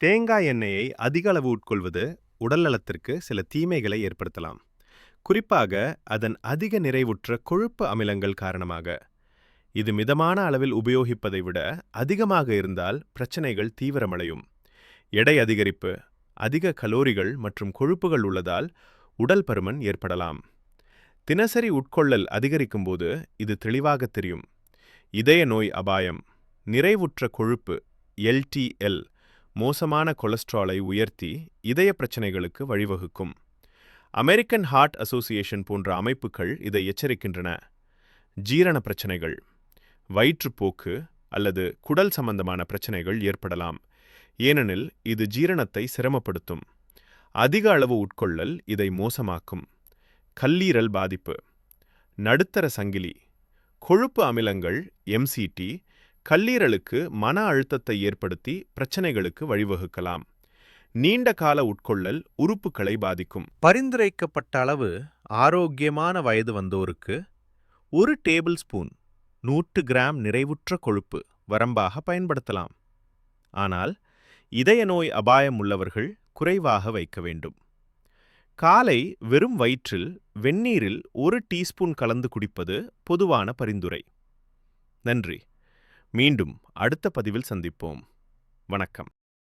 தேங்காய் எண்ணெயை அதிக அளவு உட்கொள்வது உடல் நலத்திற்கு சில தீமைகளை ஏற்படுத்தலாம். குறிப்பாக அதன் அதிக நிறைவுற்ற கொழுப்பு அமிலங்கள் காரணமாக. இது மிதமான அளவில் உபயோகிப்பதை விட அதிகமாக இருந்தால் பிரச்சனைகள் தீவிரமடையும். எடை அதிகரிப்பு, அதிக கலோரிகள் மற்றும் கொழுப்புகள் உள்ளதால் உடல் பருமன் ஏற்படலாம். தினசரி உட்கொள்ளல் அதிகரிக்கும்போது இது தெளிவாக தெரியும். இதய நோய் அபாயம், நிறைவுற்ற கொழுப்பு எல்டிஎல் மோசமான கொலஸ்ட்ராலை உயர்த்தி இதய பிரச்சனைகளுக்கு வழிவகுக்கும். அமெரிக்கன் ஹார்ட் அசோசியேஷன் போன்ற அமைப்புகள் இதை எச்சரிக்கின்றன. ஜீரண பிரச்சனைகள், வயிற்றுப்போக்கு அல்லது குடல் சம்பந்தமான பிரச்சனைகள் ஏற்படலாம், ஏனெனில் இது ஜீரணத்தை சிரமப்படுத்தும். அதிக அளவு உட்கொள்ளல் இதை மோசமாக்கும். கல்லீரல் பாதிப்பு, நடுத்தர சங்கிலி, கொழுப்பு அமிலங்கள் எம்சிடி கல்லீரலுக்கு மன அழுத்தத்தை ஏற்படுத்தி பிரச்சனைகளுக்கு வழிவகுக்கலாம். நீண்ட கால உட்கொள்ளல் உறுப்புகளை பாதிக்கும். பரிந்துரைக்கப்பட்ட அளவு ஆரோக்கியமான வயது வந்தோருக்கு 1 டேபிள் ஸ்பூன் 100 கிராம் நிறைவுற்ற கொழுப்பு வரம்பாக பயன்படுத்தலாம். ஆனால் இதய நோய் அபாயம் உள்ளவர்கள் குறைவாக வைக்க வேண்டும். காலை வெறும் வயிற்றில் வெந்நீரில் 1 டீஸ்பூன் கலந்து குடிப்பது பொதுவான பரிந்துரை. நன்றி. மீண்டும் அடுத்த பதிவில் சந்திப்போம். வணக்கம்.